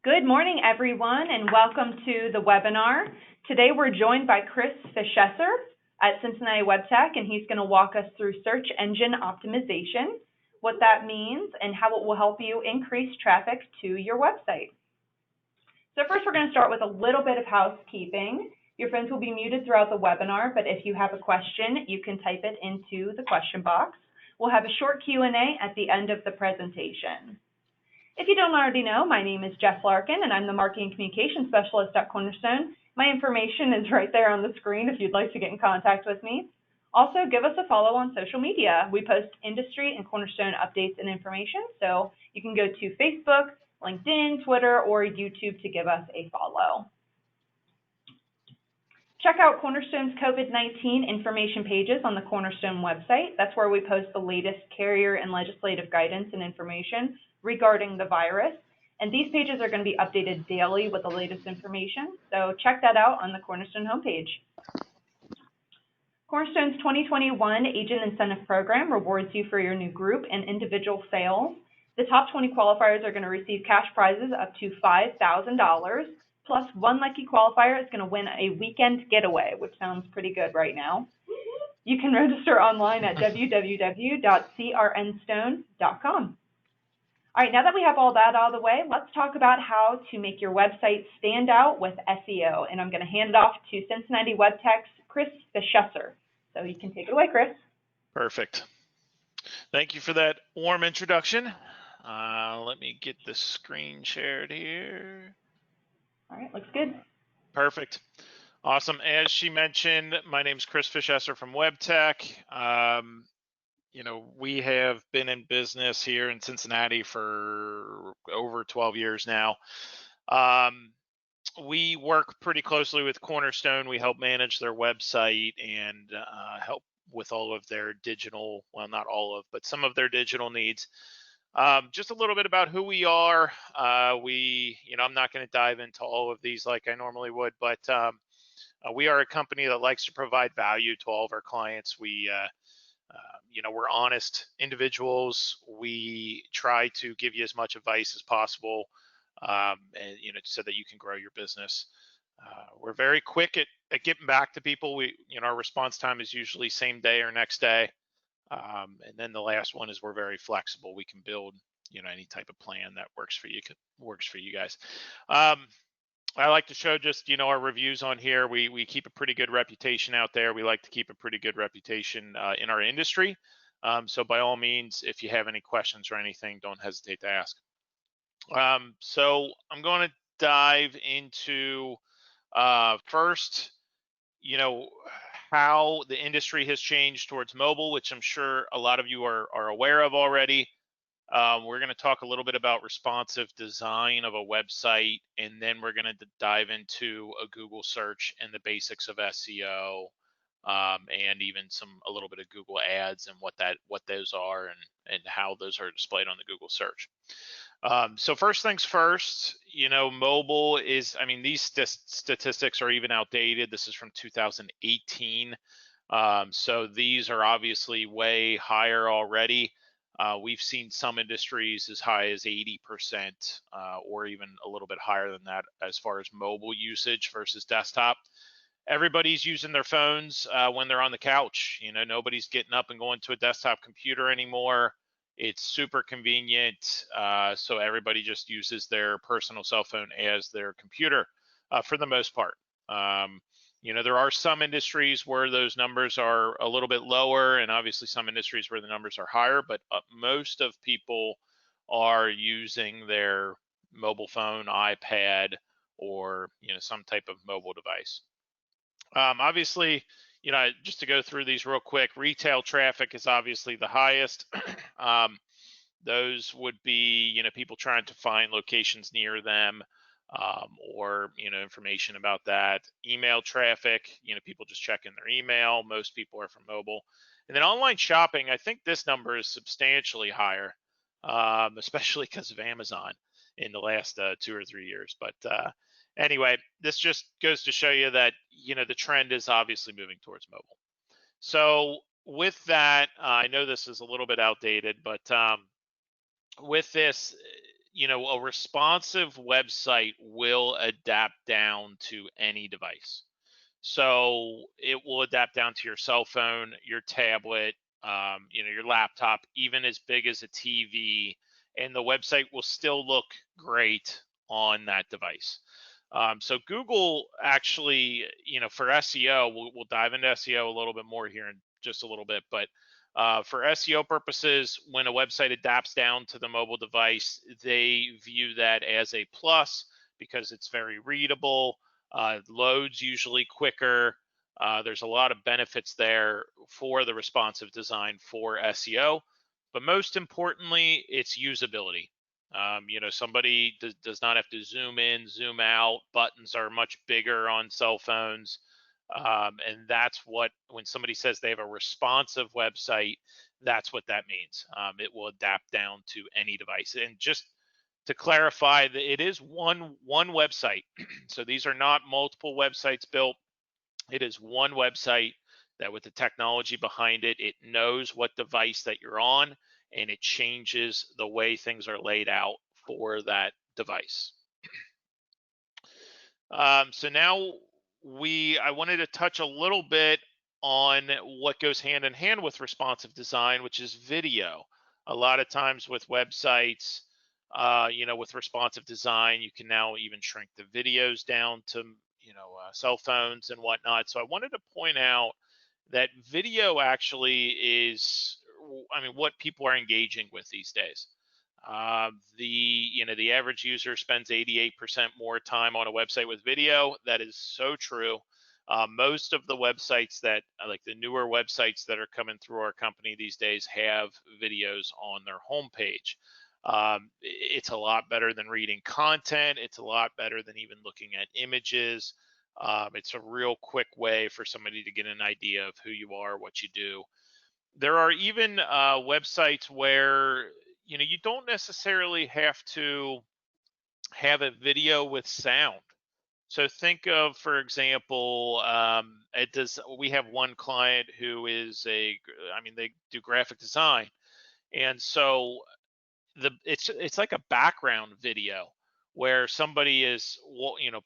Good morning, everyone, and welcome to the webinar. Today we're joined by Chris Fischesser at Cincinnati Web Tech, and he's going to walk us through search engine optimization, what that means, and how it will help you increase traffic to your website. So first, we're going to start with a little bit of housekeeping. Your phones will be muted throughout the webinar, but if you have a question, you can type it into the question box. We'll have a short Q&A at the end of the presentation. If you don't already know, my name is Jess Larkin, and I'm the Marketing Communications Specialist at Cornerstone. My information is right there on the screen if you'd like to get in contact with me. Also, give us a follow on social media. We post industry and Cornerstone updates and information, so you can go to Facebook, LinkedIn, Twitter, or YouTube to give us a follow. Check out Cornerstone's COVID-19 information pages on the Cornerstone website. That's where we post the latest carrier and legislative guidance and information regarding the virus. And these pages are going to be updated daily with the latest information. So check that out on the Cornerstone homepage. Cornerstone's 2021 Agent Incentive Program rewards you for your new group and individual sales. The top 20 qualifiers are going to receive cash prizes up to $5,000. Plus, one lucky qualifier is going to win a weekend getaway, which sounds pretty good right now. You can register online at www.crnstone.com. All right, now that we have all that out of the way, let's talk about how to make your website stand out with SEO. And I'm going to hand it off to Cincinnati Web Tech's Chris Fischesser. So you can take it away, Chris. Perfect. Thank you for that warm introduction. Let me get the screen shared here. All right, looks good. Perfect. Awesome. As she mentioned, my name is Chris Fischesser from Web Tech. We have been in business here in Cincinnati for over 12 years now. We work pretty closely with Cornerstone. We help manage their website and help with all of their digital, well, not all of, but some of their digital needs. Just a little bit about who we are. I'm not going to dive into all of these like I normally would, but we are a company that likes to provide value to all of our clients. We're honest individuals. We try to give you as much advice as possible, so that you can grow your business. We're very quick at getting back to people. Our response time is usually same day or next day. And then the last one is we're very flexible. We can build, any type of plan that works for you guys. I like to show just, our reviews on here. We keep a pretty good reputation out there. We like to keep a pretty good reputation in our industry. So by all means, if you have any questions or anything, don't hesitate to ask. So I'm going to dive into first, how the industry has changed towards mobile, which I'm sure a lot of you are aware of already. We're going to talk a little bit about responsive design of a website, and then we're going to dive into a Google search and the basics of SEO, and even a little bit of Google ads and what those are and how those are displayed on the Google search. So first things first, mobile is, these statistics are even outdated. This is from 2018. So these are obviously way higher already. We've seen some industries as high as 80%, or even a little bit higher than that as far as mobile usage versus desktop. Everybody's using their phones when they're on the couch. Nobody's getting up and going to a desktop computer anymore. It's super convenient, so everybody just uses their personal cell phone as their computer for the most part. There are some industries where those numbers are a little bit lower, and obviously some industries where the numbers are higher, but most of people are using their mobile phone, iPad, or some type of mobile device. Obviously, just to go through these real quick, retail traffic is obviously the highest. Those would be, people trying to find locations near them, or, information about that. Email traffic, people just checking their email. Most people are from mobile. And then online shopping, I think this number is substantially higher, especially because of Amazon in the last 2 or 3 years. But anyway, this just goes to show you that, the trend is obviously moving towards mobile. So with that, I know this is a little bit outdated, but with this, a responsive website will adapt down to any device. So it will adapt down to your cell phone, your tablet, your laptop, even as big as a TV, and the website will still look great on that device. So Google actually, for SEO, we'll dive into SEO a little bit more here in just a little bit, but for SEO purposes, when a website adapts down to the mobile device, they view that as a plus because it's very readable, loads usually quicker. There's a lot of benefits there for the responsive design for SEO, but most importantly, it's usability. Somebody does not have to zoom in, zoom out. Buttons are much bigger on cell phones. And that's when somebody says they have a responsive website, that's what that means. It will adapt down to any device. And just to clarify, that it is one website. So these are not multiple websites built. It is one website that, with the technology behind it, it knows what device that you're on, and it changes the way things are laid out for that device. So now I wanted to touch a little bit on what goes hand in hand with responsive design, which is video. A lot of times with websites, with responsive design, you can now even shrink the videos down to, cell phones and whatnot. So I wanted to point out that video actually is, what people are engaging with these days. The average user spends 88% more time on a website with video. That is so true. Most of the websites that, like the newer websites that are coming through our company these days, have videos on their homepage. It's a lot better than reading content. It's a lot better than even looking at images. It's a real quick way for somebody to get an idea of who you are, what you do. There are even websites where you don't necessarily have to have a video with sound. So think of, for example, we have one client who is they do graphic design, and so it's like a background video where somebody is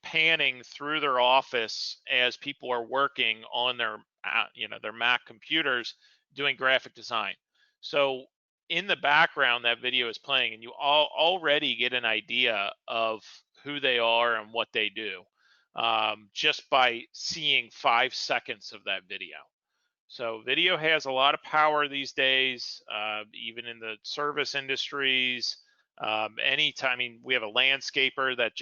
panning through their office as people are working on their Mac computers doing graphic design. So in the background, that video is playing, and you already get an idea of who they are and what they do, just by seeing 5 seconds of that video. So video has a lot of power these days, even in the service industries. Anytime, we have a landscaper that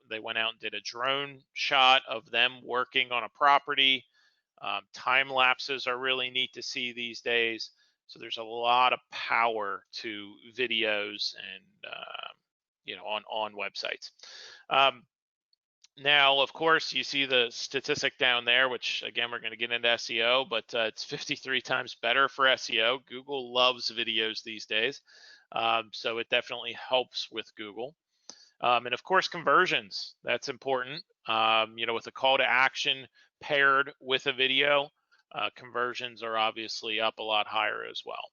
they went out and did a drone shot of them working on a property. Time lapses are really neat to see these days. So there's a lot of power to videos and on websites. Now, of course, you see the statistic down there, which again, we're going to get into SEO, but it's 53 times better for SEO. Google loves videos these days. So it definitely helps with Google. And of course, conversions, that's important. With a call to action paired with a video, conversions are obviously up a lot higher as well.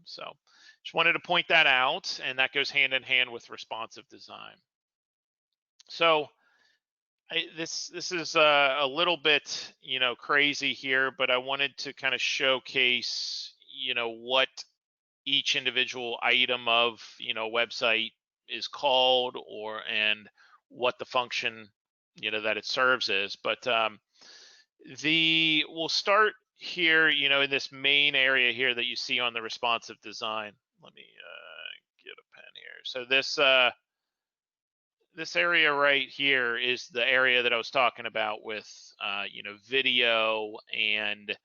So just wanted to point that out, and that goes hand in hand with responsive design. So this is a little bit crazy here, but I wanted to kind of showcase what each individual item of website is called, and what the function that it serves is. But we'll start here in this main area here that you see on the responsive design. Let me get a pen here. So this area right here is the area that I was talking about with video and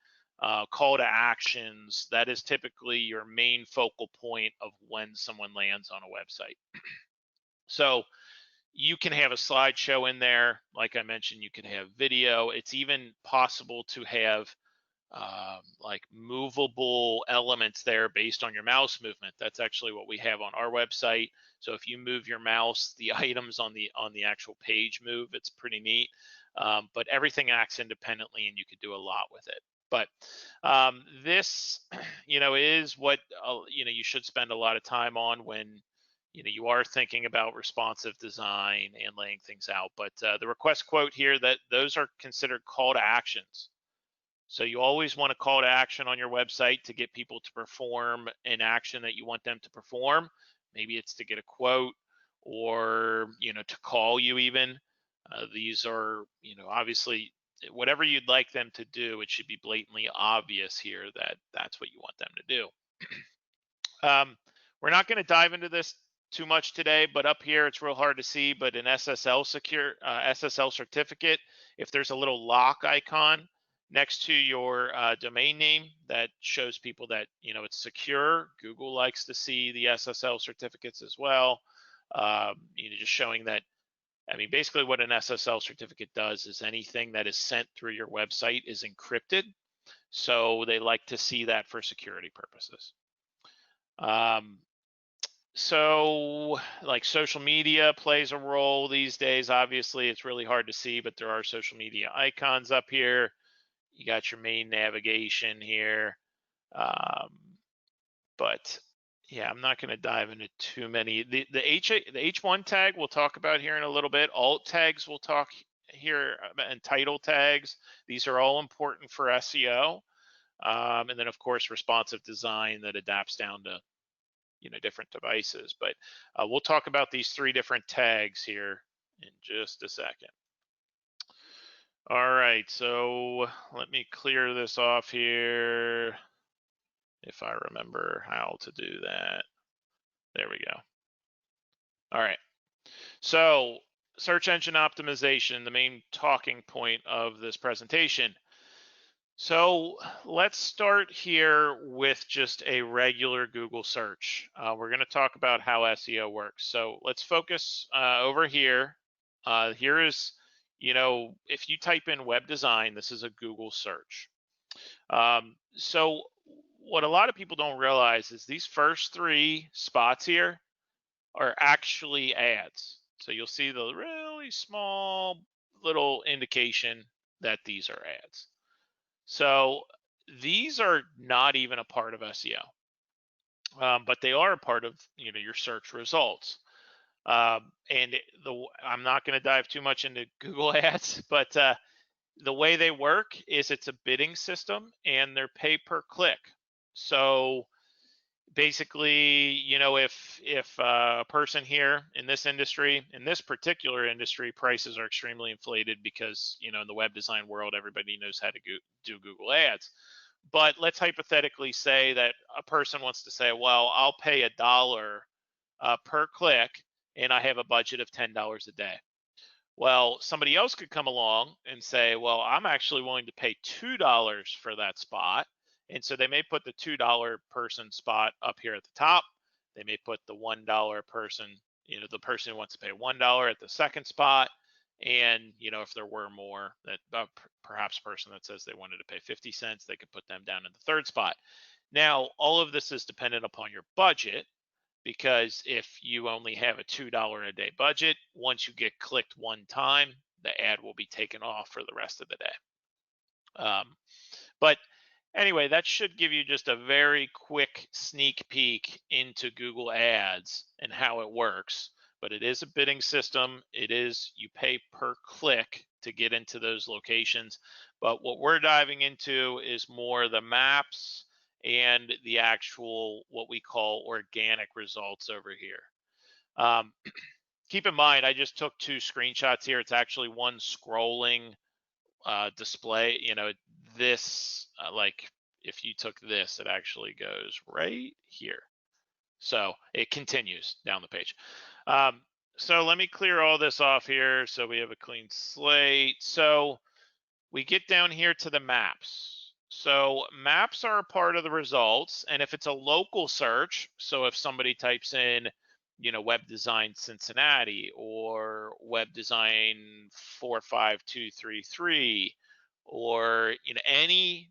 call to actions. That is typically your main focal point of when someone lands on a website. So you can have a slideshow in there. Like I mentioned, you can have video. It's even possible to have like movable elements there based on your mouse movement. That's actually what we have on our website. So if you move your mouse, the items on the actual page move. It's pretty neat. But everything acts independently, and you could do a lot with it. But this, is what you should spend a lot of time on when you are thinking about responsive design and laying things out. But the request quote here, that those are considered call to actions. So you always want a call to action on your website to get people to perform an action that you want them to perform. Maybe it's to get a quote, or to call you even. These are, obviously, whatever you'd like them to do, it should be blatantly obvious here that that's what you want them to do. We're not going to dive into this too much today, but up here it's real hard to see, but an SSL certificate, if there's a little lock icon next to your domain name, that shows people that it's secure. Google likes to see the SSL certificates as well. Just showing that, basically what an SSL certificate does is anything that is sent through your website is encrypted. So they like to see that for security purposes. So like social media plays a role these days. Obviously, it's really hard to see, but there are social media icons up here. You got your main navigation here. But yeah, I'm not going to dive into too many. The H1 tag we'll talk about here in a little bit. Alt tags we'll talk here, and title tags. These are all important for SEO. And then of course responsive design that adapts down to different devices. But we'll talk about these 3 different tags here in just a second. All right, so let me clear this off here if I remember how to do that. There we go. All right, so search engine optimization, the main talking point of this presentation. So let's start here with just a regular Google search. We're going to talk about how SEO works. So let's focus over here. Here is, if you type in web design, this is a Google search. So what a lot of people don't realize is these first 3 spots here are actually ads. So you'll see the really small little indication that these are ads. So these are not even a part of SEO, but they are a part of your search results. And I'm not going to dive too much into Google Ads, but the way they work is it's a bidding system and they're pay per click. So basically, if a person here in this industry, in this particular industry, prices are extremely inflated because, in the web design world, everybody knows how to do Google Ads. But let's hypothetically say that a person wants to say, well, I'll pay $1 per click and I have a budget of $10 a day. Well, somebody else could come along and say, well, I'm actually willing to pay $2 for that spot. And so they may put the $2 person spot up here at the top. They may put the $1 person, the person who wants to pay $1 at the second spot. And, if there were more, that perhaps a person that says they wanted to pay 50 cents, they could put them down in the third spot. Now, all of this is dependent upon your budget, because if you only have a $2 a day budget, once you get clicked one time, the ad will be taken off for the rest of the day. But anyway, that should give you just a very quick sneak peek into Google Ads and how it works. But it is a bidding system. You pay per click to get into those locations. But what we're diving into is more the maps and the actual, what we call organic results over here. Keep in mind, I just took 2 screenshots here. It's actually one scrolling display. This, like if you took this, it actually goes right here. So it continues down the page. So let me clear all this off here so we have a clean slate. So we get down here to the maps. So maps are a part of the results. And if it's a local search, so if somebody types in, web design Cincinnati or web design 45233, or any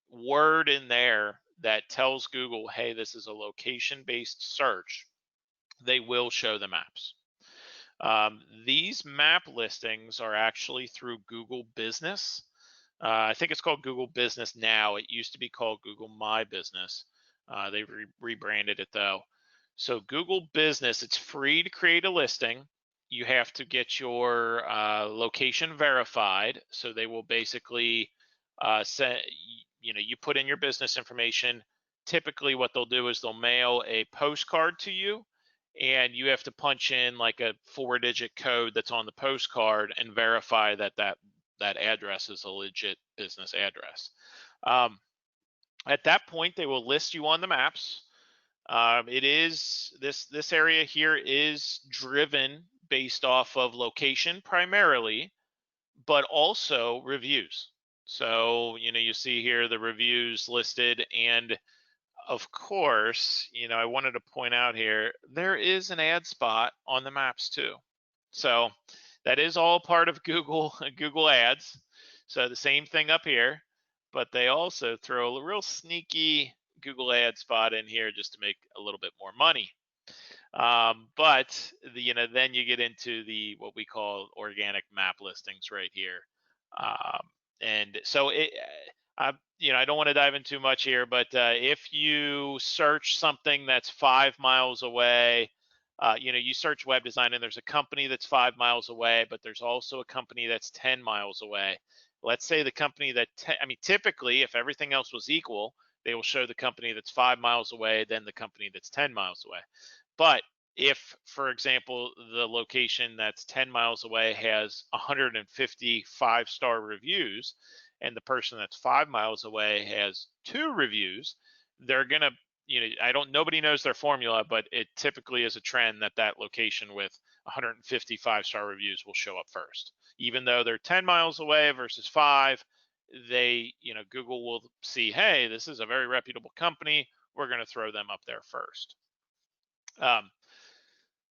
word in there that tells Google, hey, this is a location-based search, they will show the maps. These map listings are actually through Google Business. I think it's called Google Business now. It used to be called Google My Business. They rebranded it though. So Google Business, it's free to create a listing. You have to get your location verified. So they will basically say, you put in your business information. Typically what they'll do is they'll mail a postcard to you, and you have to punch in like a 4-digit code that's on the postcard and verify that address is a legit business address. At that point, they will list you on the maps. It is this area here is driven based off of location primarily, but also reviews. So, you see here the reviews listed, and of course, I wanted to point out here, there is an ad spot on the maps too. So that is all part of Google Ads. So the same thing up here, but they also throw a real sneaky Google ad spot in here just to make a little bit more money. But then you get into what we call organic map listings right here. And so I don't want to dive in too much here, but if you search something that's 5 miles away, you search web design and there's a company that's 5 miles away, but there's also a company that's 10 miles away. Let's say the company that, typically if everything else was equal, they will show the company that's 5 miles away, then the company that's 10 miles away. But if, for example, the location that's 10 miles away has 150 5-star reviews, and the person that's 5 miles away has 2 reviews, they're gonna, nobody knows their formula, but it typically is a trend that location with 150 5-star reviews will show up first, even though they're 10 miles away versus 5. Google will see, hey, this is a very reputable company, we're going to throw them up there first.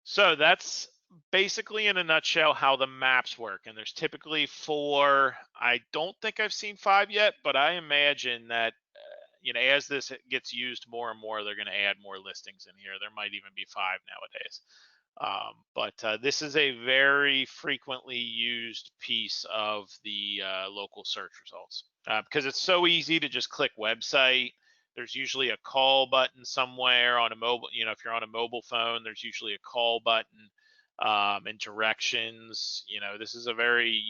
So that's basically in a nutshell how the maps work. And there's typically 4. I don't think I've seen 5 yet, but I imagine that as this gets used more and more, they're going to add more listings in here. There might even be 5 nowadays. But this is a very frequently used piece of the local search results because it's so easy to just click website. There's usually a call button somewhere on a mobile, if you're on a mobile phone, there's usually a call button and directions. This is a very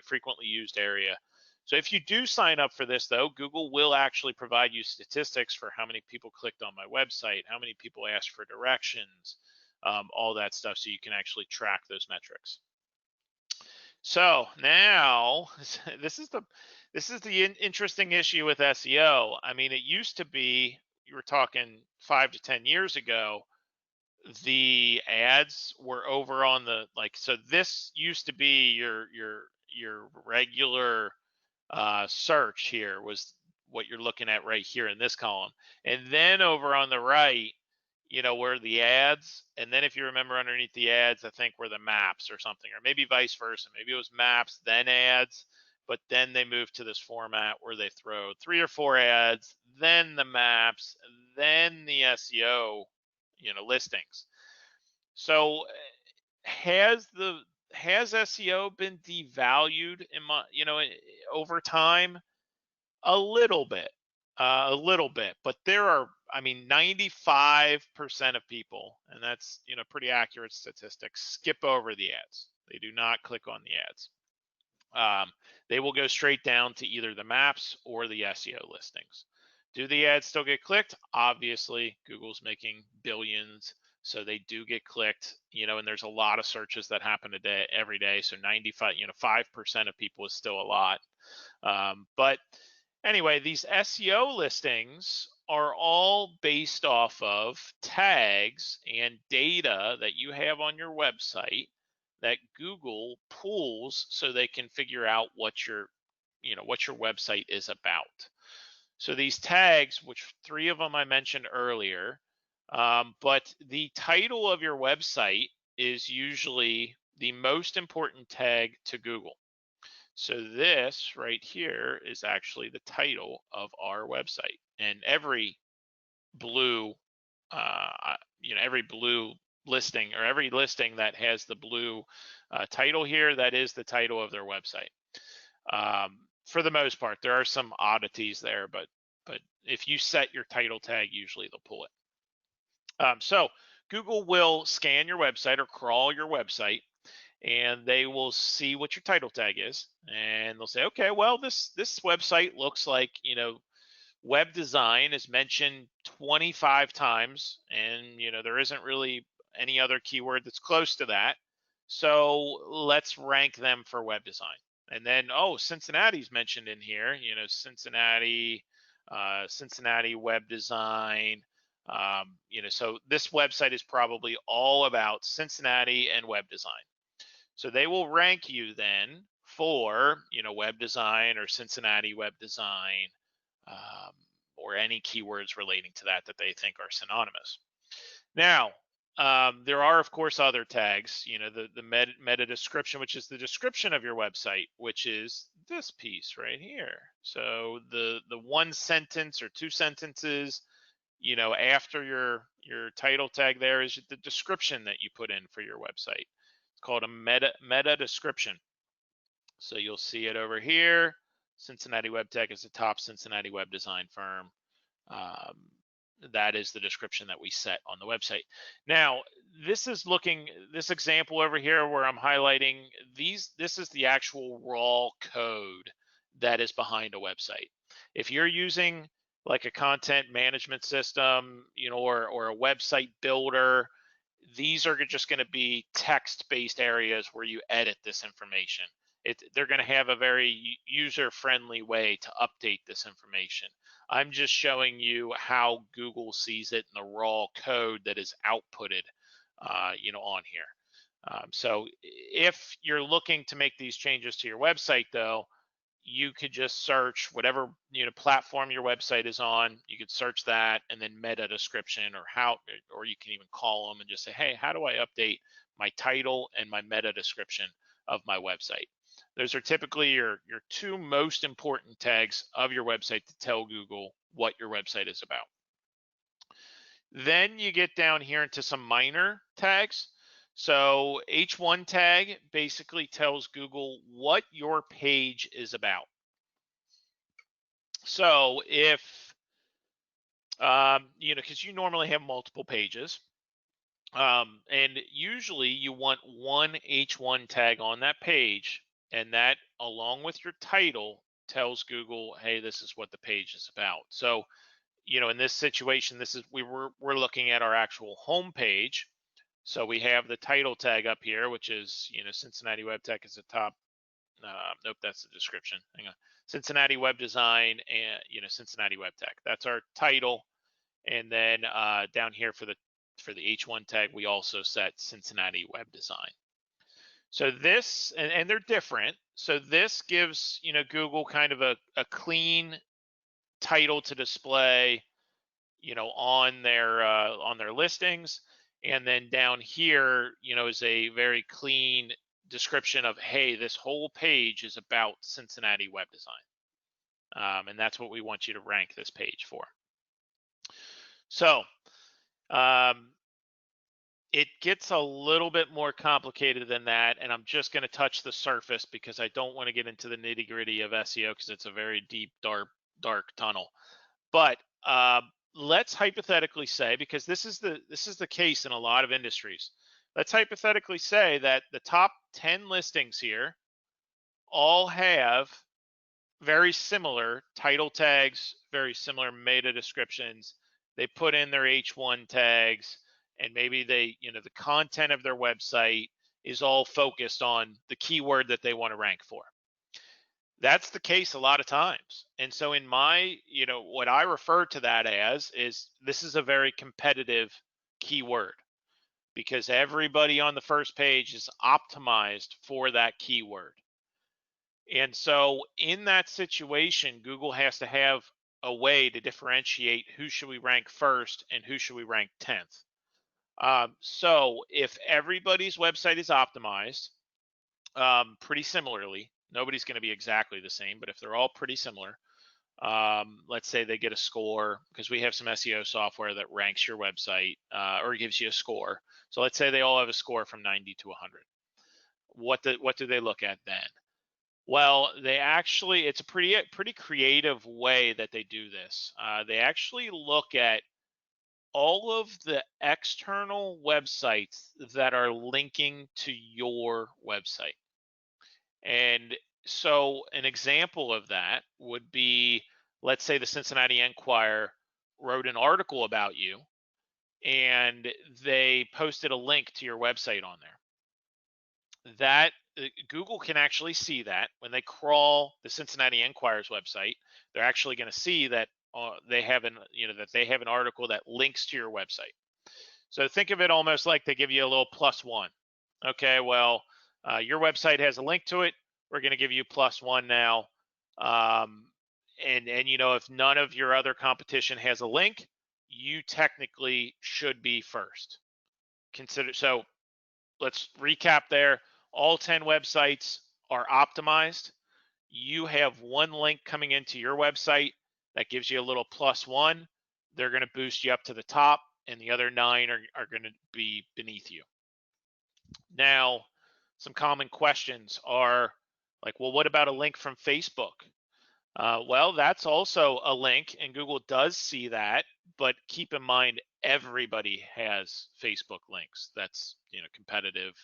frequently used area. So if you do sign up for this, though, Google will actually provide you statistics for how many people clicked on my website, how many people asked for directions, all that stuff, so you can actually track those metrics. So now this is the interesting issue with SEO. It used to be, you were talking 5 to 10 years ago, the ads were over on the so this used to be your regular search here was what you're looking at right here in this column, and then over on the right, were the ads, and then if you remember underneath the ads, I think were the maps or something, or maybe vice versa. Maybe it was maps, then ads, but then they moved to this format where they throw 3 or 4 ads, then the maps, then the SEO, listings. So has SEO been devalued over time? A little bit, but there are, 95% of people, and that's, pretty accurate statistics, skip over the ads. They do not click on the ads. They will go straight down to either the maps or the SEO listings. Do the ads still get clicked? Obviously, Google's making billions, so they do get clicked, and there's a lot of searches that happen every day. So 5% of people is still a lot. But anyway, these SEO listings are all based off of tags and data that you have on your website that Google pulls so they can figure out what your website is about. So these tags, which 3 of them I mentioned earlier, but the title of your website is usually the most important tag to Google. So this right here is actually the title of our website, and every blue, every blue listing, or every listing that has the blue title here, that is the title of their website. For the most part, there are some oddities there, but if you set your title tag, usually they'll pull it. So Google will scan your website or crawl your website, and they will see what your title tag is, and they'll say, okay, well, this website looks like, web design is mentioned 25 times, and there isn't really any other keyword that's close to that. So let's rank them for web design. And then, oh, Cincinnati's mentioned in here, Cincinnati, Cincinnati web design. So this website is probably all about Cincinnati and web design. So they will rank you then for, web design or Cincinnati web design, or any keywords relating to that they think are synonymous. Now, there are, of course, other tags, the meta description, which is the description of your website, which is this piece right here. So the one sentence or two sentences, after your title tag there is the description that you put in for your website. It's called a meta description. So you'll see it over here. Cincinnati Web Tech is the top Cincinnati web design firm. That is the description that we set on the website. Now, this example over here where I'm highlighting this is the actual raw code that is behind a website. If you're using like a content management system, or a website builder, these are just going to be text-based areas where you edit this information. They're going to have a very user-friendly way to update this information. I'm just showing you how Google sees it in the raw code that is outputted, on here. So if you're looking to make these changes to your website, though, you could just search whatever platform your website is on. You could search that and then meta description, or you can even call them and just say, hey, how do I update my title and my meta description of my website? Those are typically your two most important tags of your website to tell Google what your website is about. Then you get down here into some minor tags. So H1 tag basically tells Google what your page is about. So if, because you normally have multiple pages, and usually you want one H1 tag on that page, and that, along with your title, tells Google, hey, this is what the page is about. So, in this situation, we're looking at our actual home page. So we have the title tag up here, which is, Cincinnati Web Tech is the top. Nope, that's the description. Hang on. Cincinnati Web Design and, Cincinnati Web Tech. That's our title. And then down here for the H1 tag, we also set Cincinnati Web Design. So this, and they're different. So this gives, Google kind of a clean title to display, on their listings. And then down here, is a very clean description of, hey, this whole page is about Cincinnati web design. And that's what we want you to rank this page for. So it gets a little bit more complicated than that, and I'm just going to touch the surface because I don't want to get into the nitty-gritty of SEO because it's a very deep, dark tunnel. But let's hypothetically say, because this is the case in a lot of industries, let's hypothetically say that the top 10 listings here all have very similar title tags, very similar meta descriptions. They put in their H1 tags, and maybe the content of their website is all focused on the keyword that they want to rank for. That's the case a lot of times. And so in my, what I refer to that as is this is a very competitive keyword because everybody on the first page is optimized for that keyword. And so in that situation, Google has to have a way to differentiate who should we rank first and who should we rank 10th. So if everybody's website is optimized pretty similarly, nobody's going to be exactly the same, but if they're all pretty similar, let's say they get a score, because we have some SEO software that ranks your website or gives you a score. So let's say they all have a score from 90 to 100. What do they look at then? Well, it's a pretty creative way that they do this. They actually look at all of the external websites that are linking to your website. And so an example of that would be, let's say the Cincinnati Enquirer wrote an article about you and they posted a link to your website on there. That Google can actually see that when they crawl the Cincinnati Enquirer's website, they're actually going to see that they have an article that links to your website. So think of it almost like they give you a little +1. Okay, well, your website has a link to it. We're going to give you +1 now. And if none of your other competition has a link, you technically should be first. So let's recap there. All 10 websites are optimized. You have one link coming into your website that gives you a little +1. They're going to boost you up to the top, and the other 9 are going to be beneath you. Now, some common questions are like, well, what about a link from Facebook? Well, that's also a link, and Google does see that, but keep in mind everybody has Facebook links. That's competitive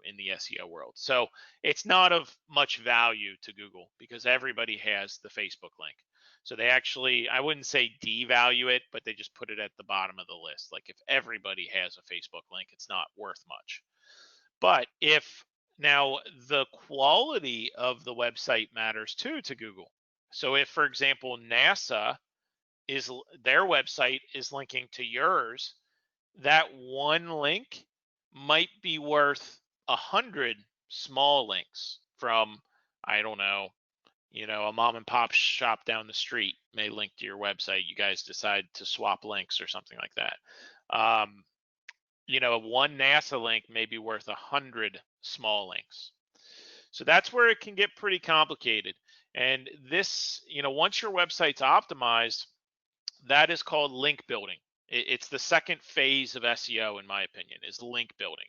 in the SEO world. So it's not of much value to Google because everybody has the Facebook link. So they actually, I wouldn't say devalue it, but they just put it at the bottom of the list. Like if everybody has a Facebook link, it's not worth much. But if now the quality of the website matters too to Google. So if, for example, NASA their website is linking to yours, that one link might be worth 100 small links from, I don't know, a mom and pop shop down the street may link to your website. You guys decide to swap links or something like that. One NASA link may be worth 100 small links. So that's where it can get pretty complicated. And this, once your website's optimized, that is called link building. It's the second phase of SEO, in my opinion, is link building.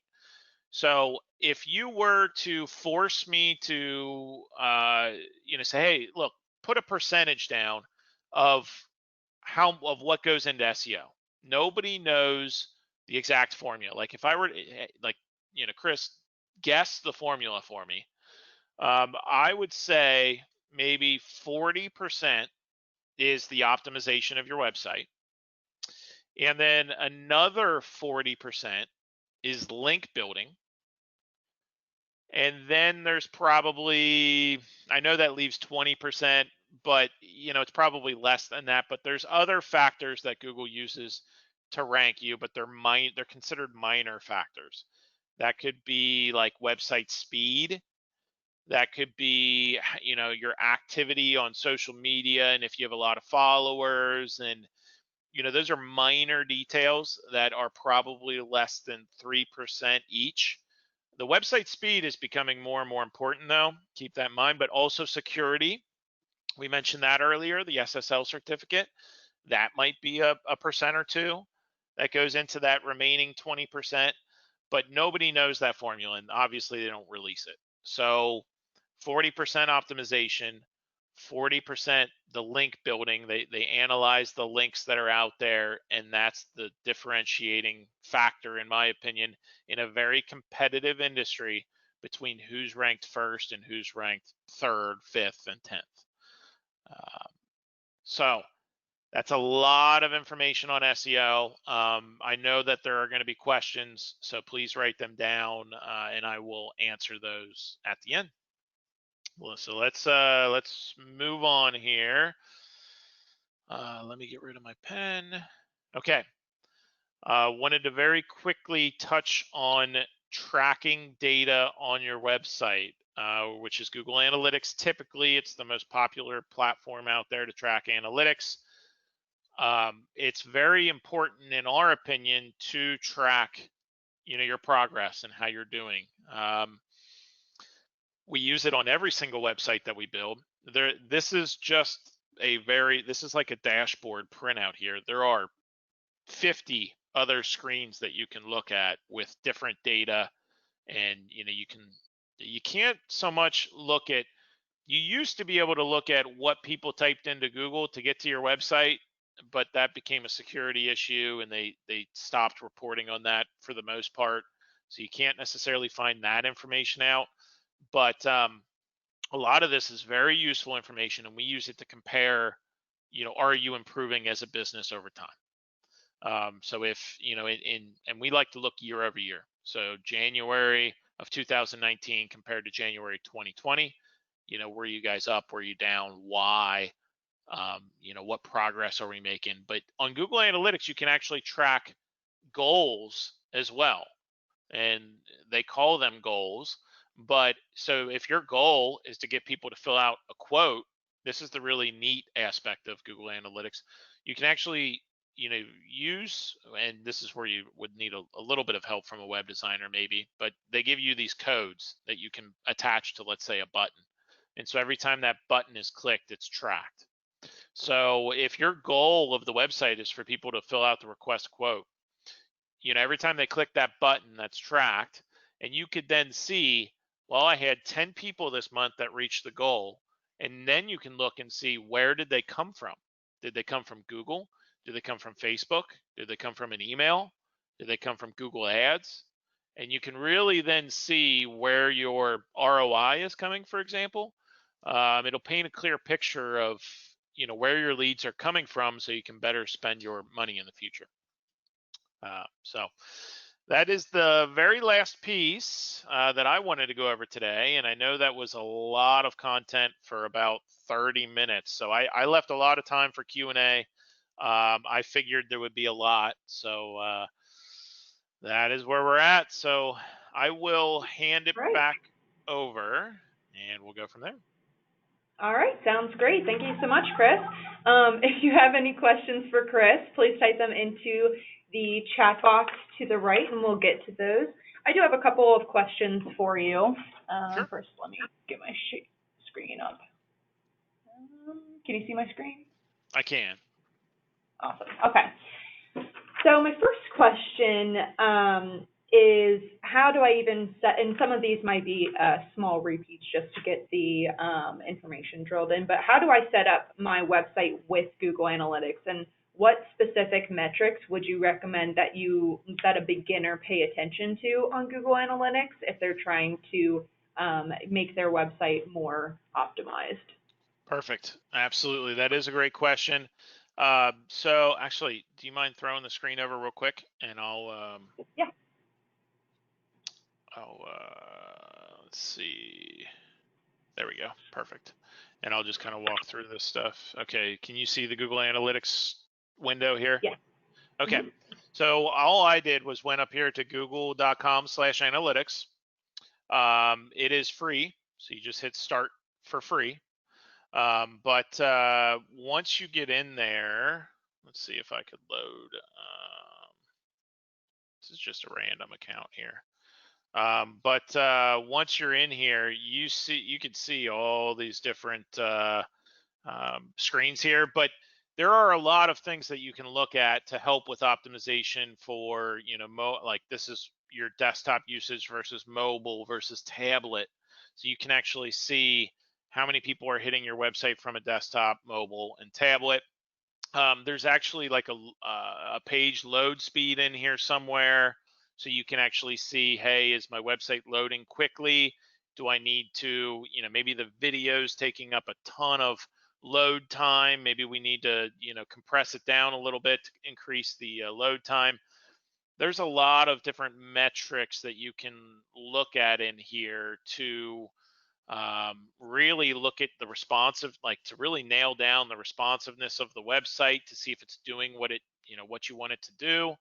So if you were to force me to, say, hey, look, put a percentage down of what goes into SEO. Nobody knows the exact formula. Like if I were to, Chris, guess the formula for me. I would say maybe 40% is the optimization of your website. And then another 40% is link building. And then there's probably, I know that leaves 20%, but it's probably less than that. But there's other factors that Google uses to rank you, but they're considered minor factors. That could be like website speed. That could be, your activity on social media, and if you have a lot of followers, and those are minor details that are probably less than 3% each. The website speed is becoming more and more important, though. Keep that in mind, but also security. We mentioned that earlier, the SSL certificate. That might be a percent or two that goes into that remaining 20%, but nobody knows that formula, and obviously they don't release it. So 40% optimization, 40% the link building. They analyze the links that are out there, and that's the differentiating factor, in my opinion, in a very competitive industry between who's ranked first and who's ranked third, fifth, and 10th. So that's a lot of information on SEO. I know that there are going to be questions, so please write them down, and I will answer those at the end. Well, so let's move on here. Let me get rid of my pen. Okay. Wanted to very quickly touch on tracking data on your website, which is Google Analytics. Typically, it's the most popular platform out there to track analytics. It's very important, in our opinion, to track, your progress and how you're doing. We use it on every single website that we build. This is like a dashboard printout here. There are 50 other screens that you can look at with different data, and you can't so much look at. You used to be able to look at what people typed into Google to get to your website. but that became a security issue, and they stopped reporting on that for the most part. So you can't necessarily find that information out. But a lot of this is very useful information, and we use it to compare, are you improving as a business over time? So if, and we like to look year over year. So January of 2019 compared to January 2020, were you guys up? Were you down? Why? What progress are we making? But on Google Analytics, you can actually track goals as well. And they call them goals. But so if your goal is to get people to fill out a quote, this is the really neat aspect of Google Analytics. You can actually, use, and this is where you would need a little bit of help from a web designer maybe, but they give you these codes that you can attach to, let's say, a button. And so every time that button is clicked, it's tracked. So if your goal of the website is for people to fill out the request quote, every time they click that button, that's tracked, and you could then see, well, I had 10 people this month that reached the goal, and then you can look and see, where did they come from? Did they come from Google? Did they come from Facebook? Did they come from an email? Did they come from Google Ads? And you can really then see where your ROI is coming, for example. It'll paint a clear picture of, where your leads are coming from, so you can better spend your money in the future. So that is the very last piece that I wanted to go over today. And I know that was a lot of content for about 30 minutes. So I left a lot of time for Q&A. I figured there would be a lot. So that is where we're at. So I will hand it back over, and we'll go from there. All right, sounds great. Thank you so much, Chris. If you have any questions for Chris, please type them into the chat box to the right, and we'll get to those. I do have a couple of questions for you. Sure. First, let me get my screen up. Can you see my screen? I can. Awesome. Okay. So my first question is, how do I even set, and some of these might be small repeats just to get the information drilled in, but how do I set up my website with Google Analytics, and what specific metrics would you recommend that a beginner pay attention to on Google Analytics if they're trying to make their website more optimized? Perfect. Absolutely. That is a great question. So actually, do you mind throwing the screen over real quick, and I'll yeah. Let's see. There we go. Perfect. And I'll just kind of walk through this stuff. Okay. Can you see the Google Analytics window here? Yeah. Okay. So all I did was went up here to google.com/analytics. It is free. So you just hit start for free. But once you get in there, let's see if I could load. This is just a random account here. But once you're in here, you can see all these different screens here, but there are a lot of things that you can look at to help with optimization for, like this is your desktop usage versus mobile versus tablet. So you can actually see how many people are hitting your website from a desktop, mobile, and tablet. There's actually like a page load speed in here somewhere. So you can actually see, hey, is my website loading quickly? Do I need to, maybe the video's taking up a ton of load time. Maybe we need to, compress it down a little bit to increase the load time. There's a lot of different metrics that you can look at in here to really look at the responsive, like to really nail down the responsiveness of the website to see if it's doing what you want it to do.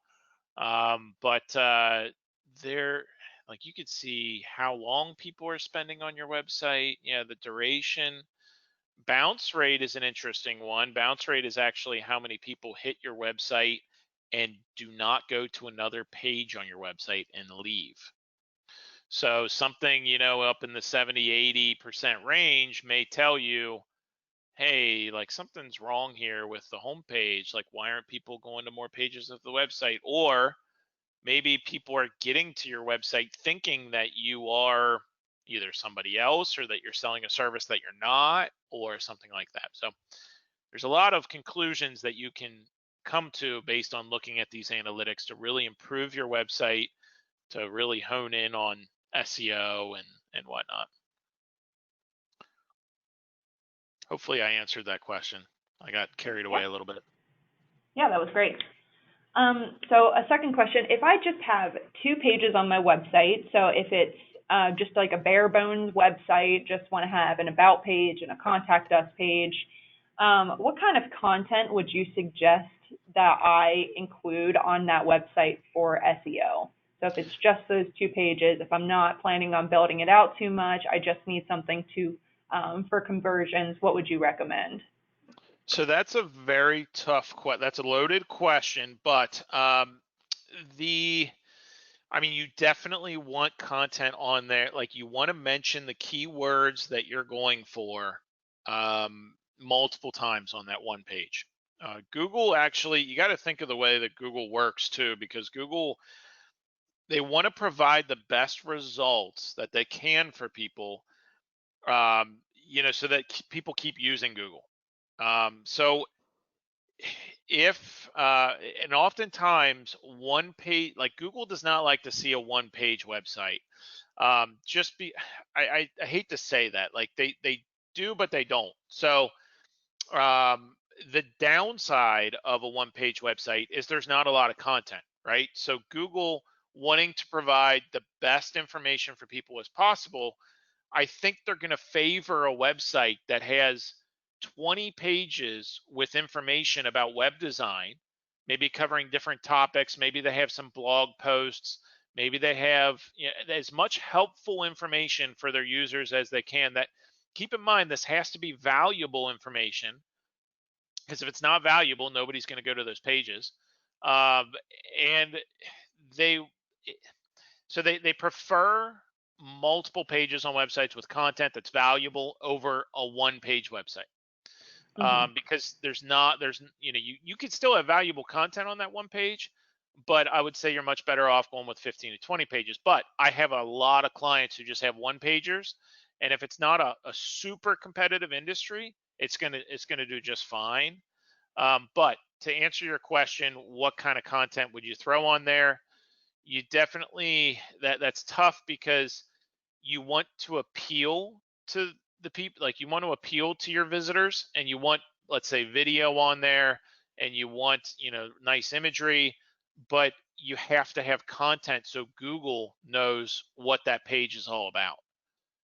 But there, like you could see how long people are spending on your website. Yeah, the duration. Bounce rate is an interesting one. Bounce rate is actually how many people hit your website and do not go to another page on your website and leave. So something, up in the 70-80% range may tell you, hey, like something's wrong here with the home page. Like, why aren't people going to more pages of the website? Or maybe people are getting to your website thinking that you are either somebody else or that you're selling a service that you're not, or something like that. So there's a lot of conclusions that you can come to based on looking at these analytics to really improve your website, to really hone in on SEO and whatnot. Hopefully I answered that question. I got carried away a little bit. Yeah, that was great. So a second question, if I just have 2 pages on my website, so if it's just like a bare bones website, just want to have an about page and a contact us page, what kind of content would you suggest that I include on that website for SEO? So if it's just those 2 pages, if I'm not planning on building it out too much, I just need something to for conversions, what would you recommend? So that's a very tough that's a loaded question, but you definitely want content on there. Like, you want to mention the keywords that you're going for multiple times on that one page. Google, actually, you got to think of the way that Google works too, because Google, they want to provide the best results that they can for people, so that people keep using Google. So if and oftentimes one page, like, Google does not like to see a one page website. Just be I hate to say that, like, they do, but they don't. So the downside of a one page website is there's not a lot of content, right? So Google, wanting to provide the best information for people as possible, I think they're going to favor a website that has 20 pages with information about web design, maybe covering different topics. Maybe they have some blog posts. Maybe they have, as much helpful information for their users as they can. That, keep in mind, this has to be valuable information, because if it's not valuable, nobody's going to go to those pages. And they they prefer multiple pages on websites with content that's valuable over a one page website. Because you could still have valuable content on that one page, but I would say you're much better off going with 15 to 20 pages. But I have a lot of clients who just have one pagers, and if it's not a super competitive industry, it's gonna do just fine. But to answer your question, what kind of content would you throw on there? You definitely, that's tough, because you want to appeal to the people, like, you want to appeal to your visitors, and you want, let's say, video on there, and you want, nice imagery, but you have to have content so Google knows what that page is all about.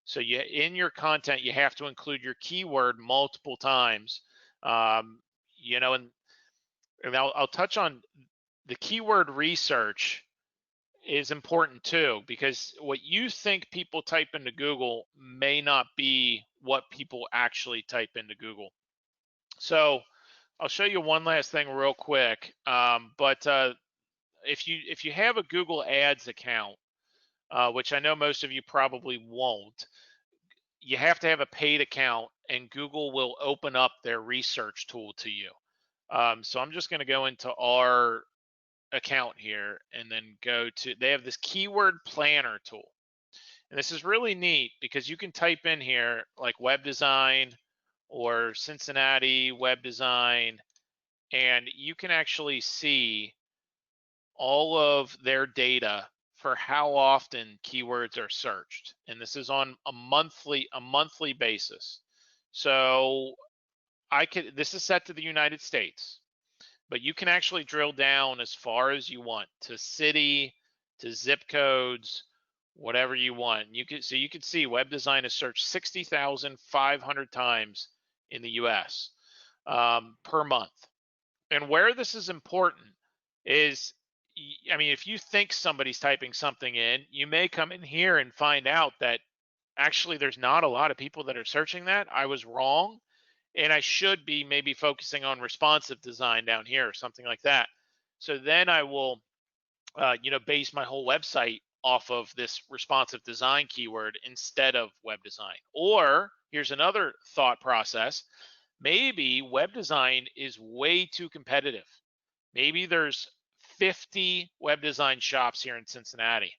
So in your content, you have to include your keyword multiple times. And I'll touch on the keyword research is important too, because what you think people type into Google may not be what people actually type into Google. So I'll show you one last thing real quick. But if you have a Google Ads account, which I know most of you probably won't, you have to have a paid account, and Google will open up their research tool to you. So I'm just going to go into our account here and then go to, they have this keyword planner tool. And this is really neat, because you can type in here like web design or Cincinnati web design, and you can actually see all of their data for how often keywords are searched. And this is on a monthly basis. So this is set to the United States, but you can actually drill down as far as you want, to city, to zip codes, whatever you want. You can see web design is searched 60,500 times in the US per month. And where this is important is, if you think somebody's typing something in, you may come in here and find out that actually there's not a lot of people that are searching that. I was wrong. And I should be maybe focusing on responsive design down here or something like that. So then I will, base my whole website off of this responsive design keyword instead of web design. Or here's another thought process. Maybe web design is way too competitive. Maybe there's 50 web design shops here in Cincinnati,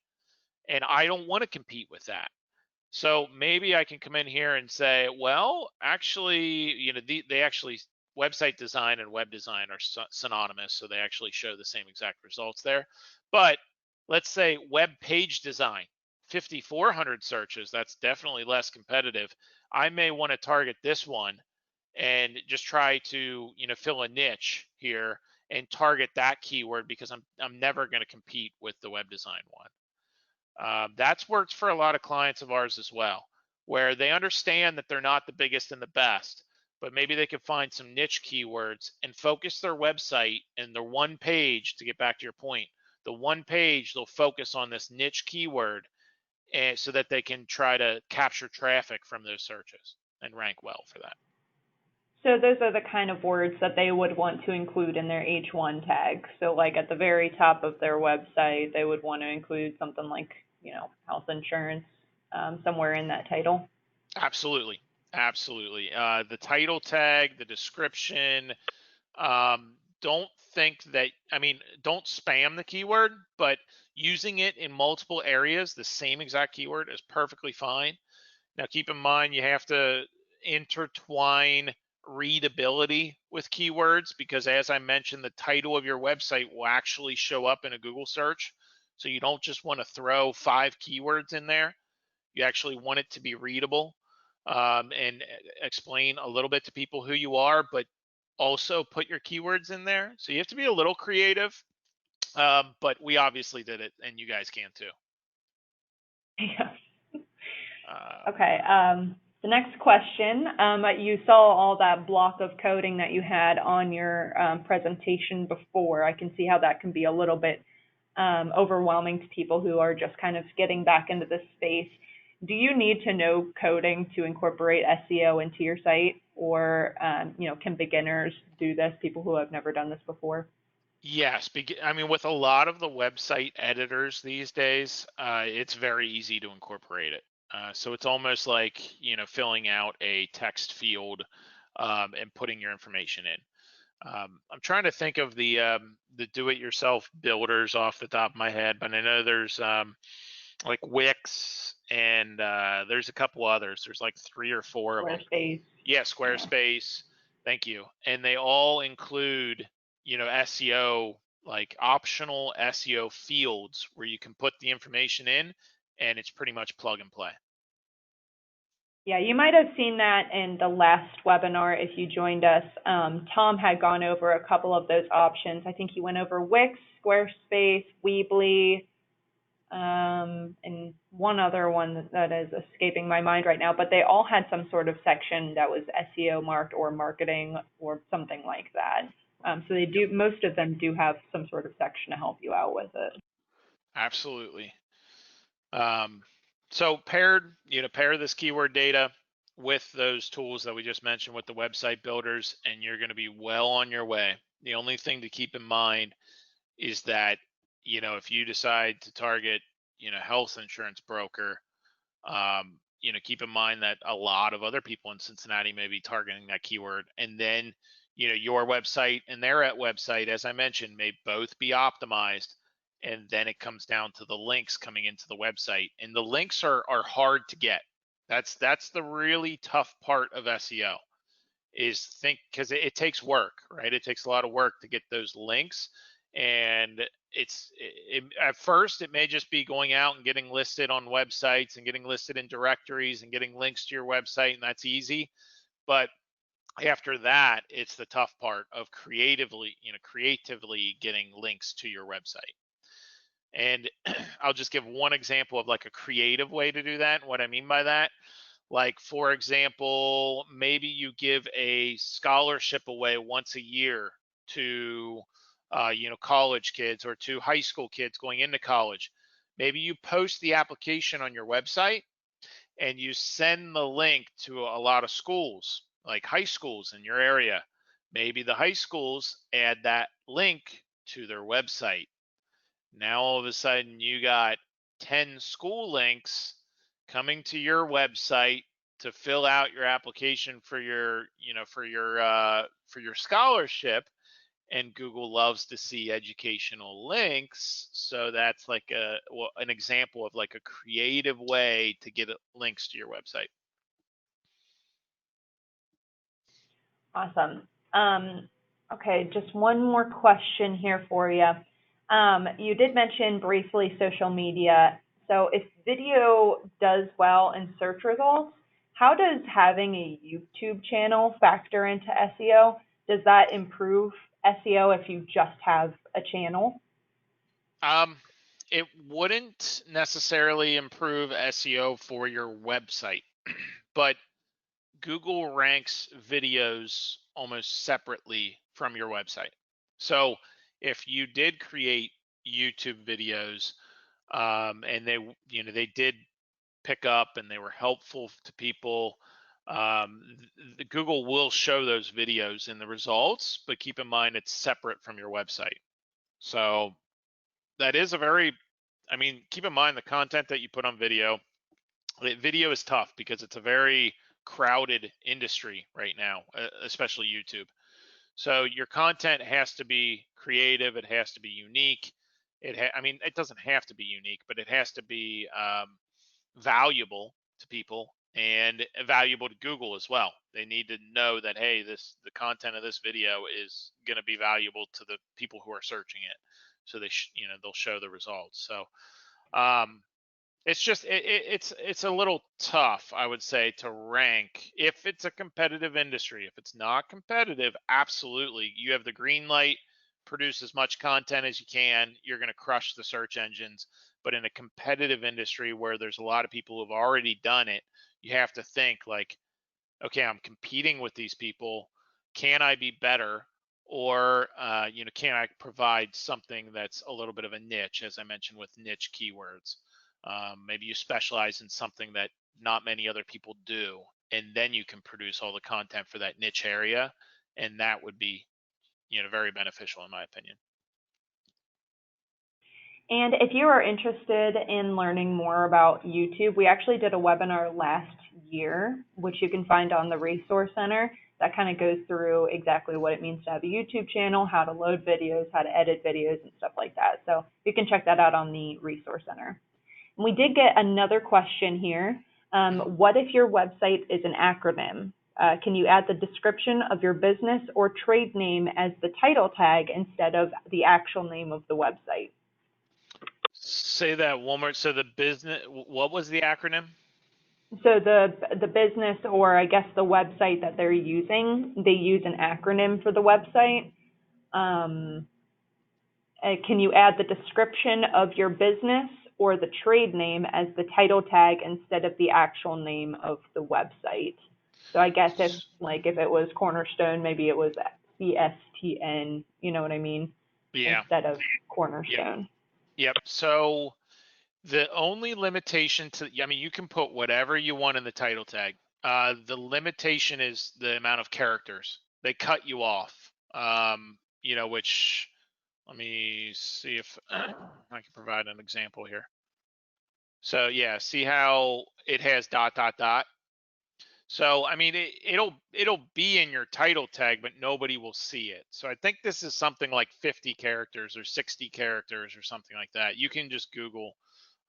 and I don't want to compete with that. So maybe I can come in here and say, well, actually, they actually website design and web design are synonymous, so they actually show the same exact results there. But let's say web page design, 5,400 searches, that's definitely less competitive. I may want to target this one and just try to, fill a niche here and target that keyword because I'm never going to compete with the web design one. That's worked for a lot of clients of ours as well, where they understand that they're not the biggest and the best, but maybe they could find some niche keywords and focus their website and their one page, to get back to your point, the one page they'll focus on this niche keyword, and so that they can try to capture traffic from those searches and rank well for that. So those are the kind of words that they would want to include in their H1 tag. So like at the very top of their website, they would want to include something like, health insurance, somewhere in that title. Absolutely. Absolutely. The title tag, the description, don't think that, don't spam the keyword, but using it in multiple areas, the same exact keyword, is perfectly fine. Now, keep in mind, you have to intertwine readability with keywords, because as I mentioned, the title of your website will actually show up in a Google search. So you don't just want to throw 5 keywords in there. You actually want it to be readable, and explain a little bit to people who you are, but also put your keywords in there. So you have to be a little creative, but we obviously did it, and you guys can too. Yeah. Okay. The next question, you saw all that block of coding that you had on your presentation before. I can see how that can be a little bit overwhelming to people who are just kind of getting back into this space. Do you need to know coding to incorporate SEO into your site, or can beginners do this, people who have never done this before? Yes, with a lot of the website editors these days, it's very easy to incorporate it. So it's almost like, filling out a text field, and putting your information in. I'm trying to think of the do-it-yourself builders off the top of my head, but I know there's like Wix, and there's a couple others. There's like 3 or 4 of them. Squarespace. Yeah, Squarespace. Thank you. And they all include, SEO, like optional SEO fields where you can put the information in, and it's pretty much plug and play. Yeah, you might have seen that in the last webinar if you joined us. Tom had gone over a couple of those options. I think he went over Wix, Squarespace, Weebly, and one other one that is escaping my mind right now, but they all had some sort of section that was SEO marked or marketing or something like that. So they do, most of them do have some sort of section to help you out with it. Absolutely. So pair this keyword data with those tools that we just mentioned with the website builders, and you're going to be well on your way. The only thing to keep in mind is that, if you decide to target, health insurance broker, keep in mind that a lot of other people in Cincinnati may be targeting that keyword. And then, your website and their website, as I mentioned, may both be optimized. And then it comes down to the links coming into the website. And the links are hard to get. That's the really tough part of SEO, because it takes work, right? It takes a lot of work to get those links. And at first it may just be going out and getting listed on websites and getting listed in directories and getting links to your website, and that's easy. But after that, it's the tough part of creatively getting links to your website. And I'll just give one example of like a creative way to do that. And what I mean by that, like, for example, maybe you give a scholarship away once a year to, college kids, or to high school kids going into college. Maybe you post the application on your website and you send the link to a lot of schools, like high schools in your area. Maybe the high schools add that link to their website. Now all of a sudden you got 10 school links coming to your website to fill out your application for your scholarship. And Google loves to see educational links, so that's like an example of like a creative way to get links to your website. Awesome. Okay, just one more question here for you. You did mention briefly social media. So if video does well in search results, how does having a YouTube channel factor into SEO? Does that improve SEO if you just have a channel? Um, it wouldn't necessarily improve SEO for your website, but Google ranks videos almost separately from your website. So if you did create YouTube videos, and they did pick up and they were helpful to people, Google will show those videos in the results, but keep in mind it's separate from your website. So that is keep in mind the content that you put on video. Video is tough because it's a very crowded industry right now, especially YouTube. So your content has to be creative. It has to be unique. It doesn't have to be unique, but it has to be valuable to people and valuable to Google as well. They need to know that, hey, the content of this video is going to be valuable to the people who are searching it. So they'll show the results. So um, it's a little tough, I would say, to rank if it's a competitive industry. If it's not competitive, absolutely, you have the green light, produce as much content as you can. You're going to crush the search engines. But in a competitive industry where there's a lot of people who've already done it, you have to think like, okay, I'm competing with these people. Can I be better? Or, can I provide something that's a little bit of a niche, as I mentioned with niche keywords? Maybe you specialize in something that not many other people do, and then you can produce all the content for that niche area. And that would be, very beneficial in my opinion. And if you are interested in learning more about YouTube, we actually did a webinar last year, which you can find on the Resource Center, that kind of goes through exactly what it means to have a YouTube channel, how to load videos, how to edit videos, and stuff like that. So you can check that out on the Resource Center. And we did get another question here. What if your website is an acronym? Can you add the description of your business or trade name as the title tag instead of the actual name of the website? Say that one more. So the business, what was the acronym? So the business, or I guess the website that they're using, they use an acronym for the website. Um, can you add the description of your business or the trade name as the title tag instead of the actual name of the website? So I guess if it was Cornerstone, maybe it was CSTN, you know what I mean, Yeah. instead of Yep. Cornerstone. Yep. So the only limitation you can put whatever you want in the title tag. The limitation is the amount of characters. They cut you off. Which, let me see if I can provide an example here. So yeah, see how it has ... So it'll be in your title tag, but nobody will see it. So I think this is something like 50 characters or 60 characters or something like that. You can just Google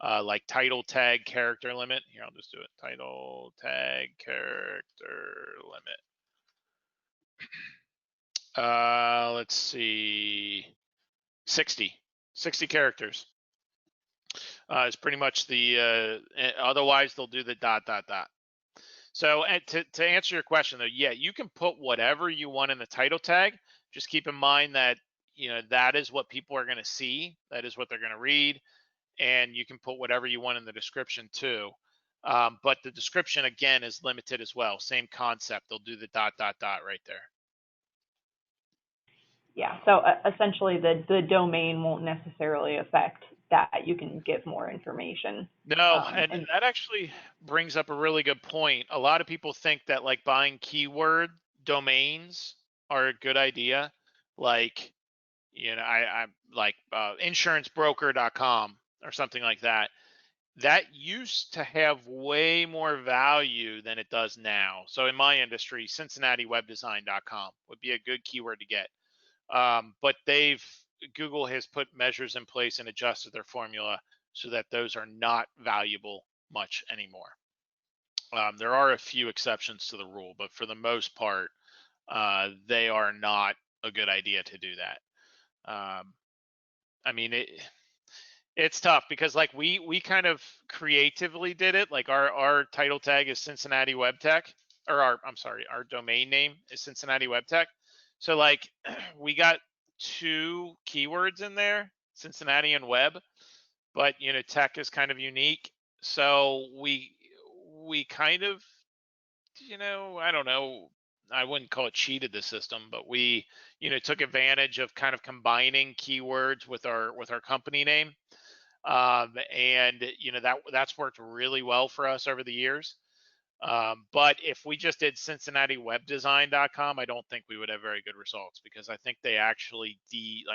like title tag character limit. Here, I'll just do it. Title tag character limit. Let's see, 60 characters. It's pretty much otherwise they'll do the ... So to answer your question though, yeah, you can put whatever you want in the title tag. Just keep in mind that, that is what people are going to see. That is what they're going to read. And you can put whatever you want in the description too. But the description again is limited as well. Same concept. They'll do the ... right there. Yeah, so essentially the domain won't necessarily affect that. You can give more information. No, and And that actually brings up a really good point. A lot of people think that like buying keyword domains are a good idea. Like, I like insurancebroker.com or something like that. That used to have way more value than it does now. So in my industry, cincinnatiwebdesign.com would be a good keyword to get. But Google has put measures in place and adjusted their formula so that those are not valuable much anymore. There are a few exceptions to the rule, but for the most part, they are not a good idea to do that. I mean, it's tough because like we kind of creatively did it. Like our title tag is Cincinnati Web Tech, or our domain name is Cincinnati Web Tech. So like we got two keywords in there, Cincinnati and web, but tech is kind of unique. So we kind of, I don't know, I wouldn't call it cheated the system, but we took advantage of kind of combining keywords with our company name. And that's worked really well for us over the years. But if we just did CincinnatiWebDesign.com, I don't think we would have very good results, because I think they actually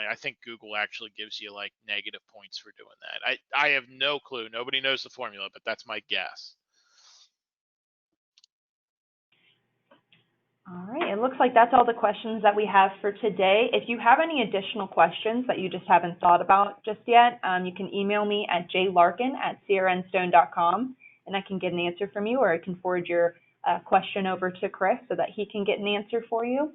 I think Google actually gives you like negative points for doing that. I have no clue. Nobody knows the formula, but that's my guess. All right, it looks like that's all the questions that we have for today. If you have any additional questions that you just haven't thought about just yet, you can email me at jlarkin@crnstone.com, and I can get an answer from you, or I can forward your question over to Chris so that he can get an answer for you.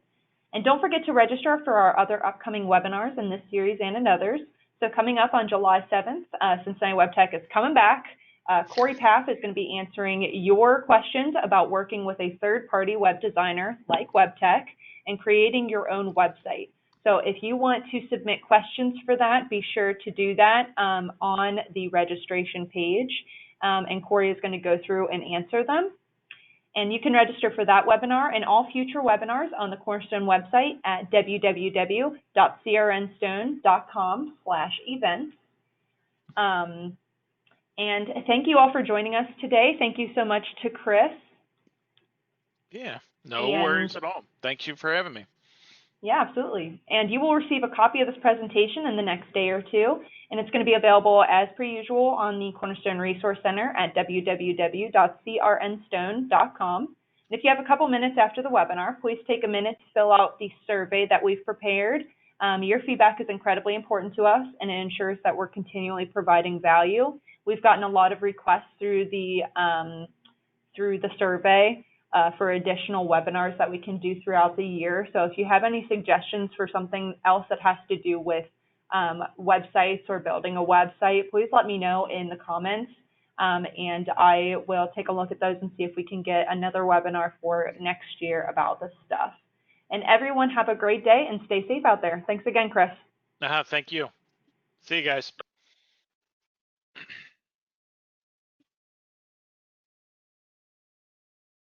And don't forget to register for our other upcoming webinars in this series and in others. So coming up on July 7th, Cincinnati Web Tech is coming back. Corey Paff is going to be answering your questions about working with a third-party web designer like WebTech and creating your own website. So if you want to submit questions for that, be sure to do that on the registration page, and Corey is going to go through and answer them. And you can register for that webinar and all future webinars on the Cornerstone website at www.crnstone.com/events. And thank you all for joining us today. Thank you so much to Chris. Yeah, no worries at all. Thank you for having me. Yeah, absolutely. And you will receive a copy of this presentation in the next day or two, and it's going to be available as per usual on the Cornerstone Resource Center at www.crnstone.com. And if you have a couple minutes after the webinar, please take a minute to fill out the survey that we've prepared. Your feedback is incredibly important to us, and it ensures that we're continually providing value. We've gotten a lot of requests through the survey for additional webinars that we can do throughout the year. So if you have any suggestions for something else that has to do with websites or building a website, please let me know in the comments, and I will take a look at those and see if we can get another webinar for next year about this stuff. And everyone have a great day and stay safe out there. Thanks again, Chris. Thank you. See you guys.